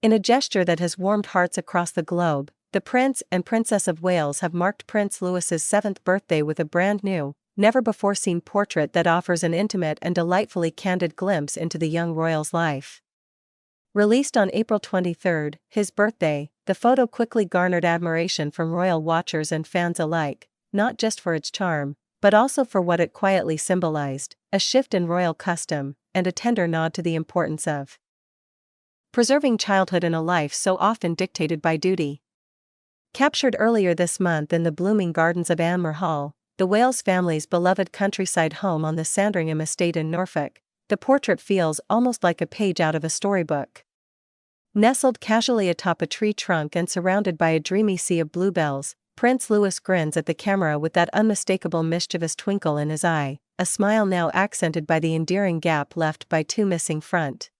In a gesture that has warmed hearts across the globe, the Prince and Princess of Wales have marked Prince Louis's 7th birthday with a brand new, never-before-seen portrait that offers an intimate and delightfully candid glimpse into the young royal's life. Released on April 23, his birthday, the photo quickly garnered admiration from royal watchers and fans alike, not just for its charm, but also for what it quietly symbolized, a shift in royal custom, and a tender nod to the importance of preserving childhood in a life so often dictated by duty. Captured earlier this month in the blooming gardens of Anmer Hall, the Wales family's beloved countryside home on the Sandringham estate in Norfolk, the portrait feels almost like a page out of a storybook. Nestled casually atop a tree trunk and surrounded by a dreamy sea of bluebells, Prince Louis grins at the camera with that unmistakable mischievous twinkle in his eye, a smile now accented by the endearing gap left by two missing front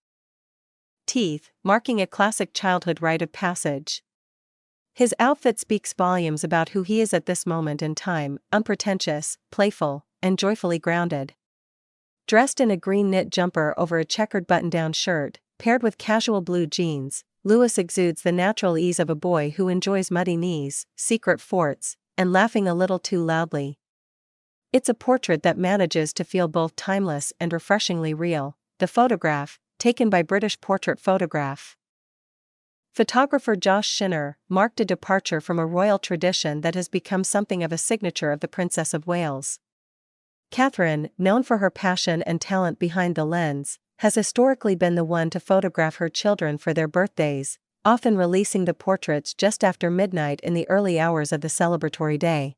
teeth, marking a classic childhood rite of passage. His outfit speaks volumes about who he is at this moment in time, unpretentious, playful, and joyfully grounded. Dressed in a green knit jumper over a checkered button-down shirt, paired with casual blue jeans, Louis exudes the natural ease of a boy who enjoys muddy knees, secret forts, and laughing a little too loudly. It's a portrait that manages to feel both timeless and refreshingly real. The photograph, taken by British portrait photographer Josh Shinner, marked a departure from a royal tradition that has become something of a signature of the Princess of Wales. Catherine, known for her passion and talent behind the lens, has historically been the one to photograph her children for their birthdays, often releasing the portraits just after midnight in the early hours of the celebratory day.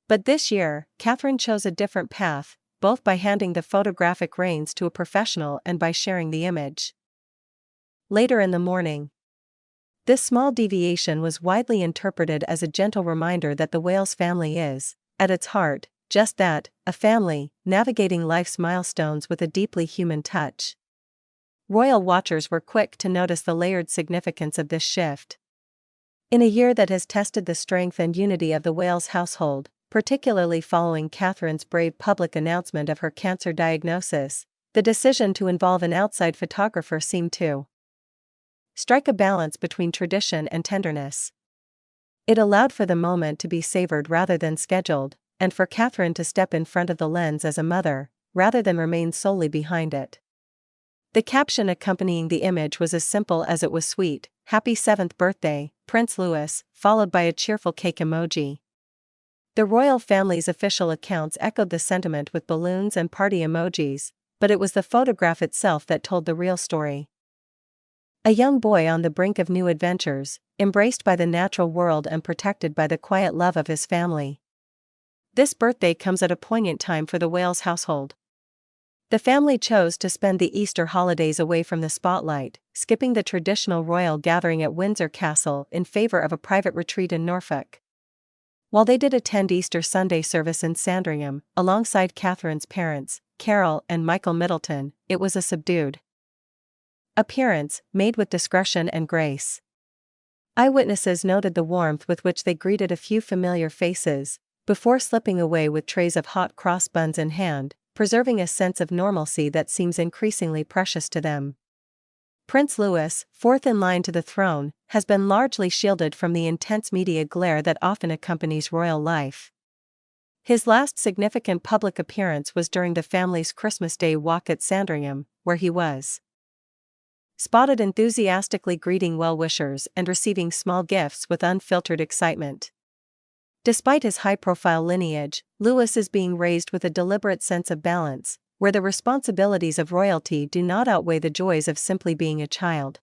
But this year, Catherine chose a different path, both by handing the photographic reins to a professional and by sharing the image. Later in the morning, this small deviation was widely interpreted as a gentle reminder that the Wales family is, at its heart, just that, a family, navigating life's milestones with a deeply human touch. Royal watchers were quick to notice the layered significance of this shift. In a year that has tested the strength and unity of the Wales household, particularly following Catherine's brave public announcement of her cancer diagnosis, the decision to involve an outside photographer seemed to strike a balance between tradition and tenderness. It allowed for the moment to be savored rather than scheduled, and for Catherine to step in front of the lens as a mother, rather than remain solely behind it. The caption accompanying the image was as simple as it was sweet: "Happy 7th birthday, Prince Louis," followed by a cheerful cake emoji. The royal family's official accounts echoed the sentiment with balloons and party emojis, but it was the photograph itself that told the real story. A young boy on the brink of new adventures, embraced by the natural world and protected by the quiet love of his family. This birthday comes at a poignant time for the Wales household. The family chose to spend the Easter holidays away from the spotlight, skipping the traditional royal gathering at Windsor Castle in favor of a private retreat in Norfolk. While they did attend Easter Sunday service in Sandringham, alongside Catherine's parents, Carol and Michael Middleton, it was a subdued appearance, made with discretion and grace. Eyewitnesses noted the warmth with which they greeted a few familiar faces, before slipping away with trays of hot cross buns in hand, preserving a sense of normalcy that seems increasingly precious to them. Prince Louis, fourth in line to the throne, has been largely shielded from the intense media glare that often accompanies royal life. His last significant public appearance was during the family's Christmas Day walk at Sandringham, where he was spotted enthusiastically greeting well-wishers and receiving small gifts with unfiltered excitement. Despite his high-profile lineage, Louis is being raised with a deliberate sense of balance, where the responsibilities of royalty do not outweigh the joys of simply being a child.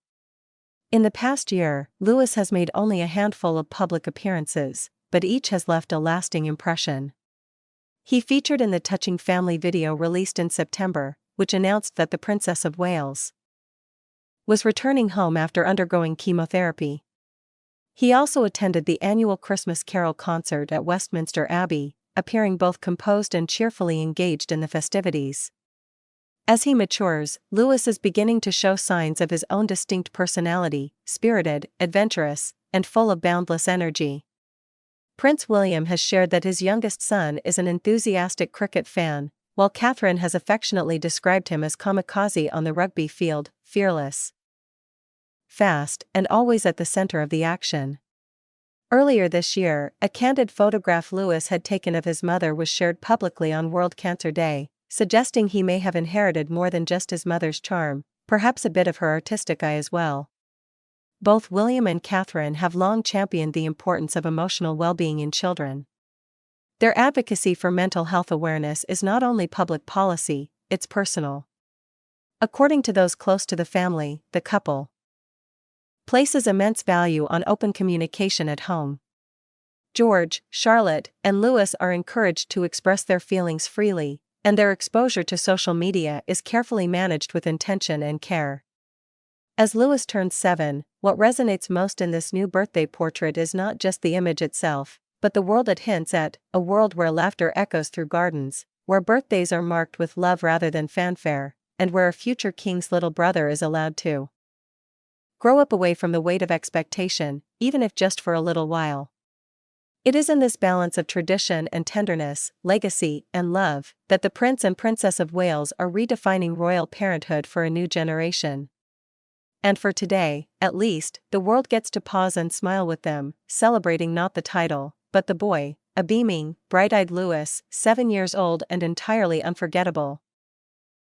In the past year, Louis has made only a handful of public appearances, but each has left a lasting impression. He featured in the touching family video released in September, which announced that the Princess of Wales was returning home after undergoing chemotherapy. He also attended the annual Christmas Carol concert at Westminster Abbey, appearing both composed and cheerfully engaged in the festivities. As he matures, Louis is beginning to show signs of his own distinct personality, spirited, adventurous, and full of boundless energy. Prince William has shared that his youngest son is an enthusiastic cricket fan, while Catherine has affectionately described him as kamikaze on the rugby field, fearless. fast, and always at the center of the action. Earlier this year, a candid photograph Louis had taken of his mother was shared publicly on World Cancer Day, suggesting he may have inherited more than just his mother's charm, perhaps a bit of her artistic eye as well. Both William and Catherine have long championed the importance of emotional well-being in children. Their advocacy for mental health awareness is not only public policy, it's personal. According to those close to the family, the couple places immense value on open communication at home. George, Charlotte, and Louis are encouraged to express their feelings freely, and their exposure to social media is carefully managed with intention and care. As Louis turns 7, what resonates most in this new birthday portrait is not just the image itself, but the world it hints at, a world where laughter echoes through gardens, where birthdays are marked with love rather than fanfare, and where a future king's little brother is allowed to grow up away from the weight of expectation, even if just for a little while. It is in this balance of tradition and tenderness, legacy and love, that the Prince and Princess of Wales are redefining royal parenthood for a new generation. And for today, at least, the world gets to pause and smile with them, celebrating not the title, but the boy, a beaming, bright-eyed Louis, 7 years old and entirely unforgettable.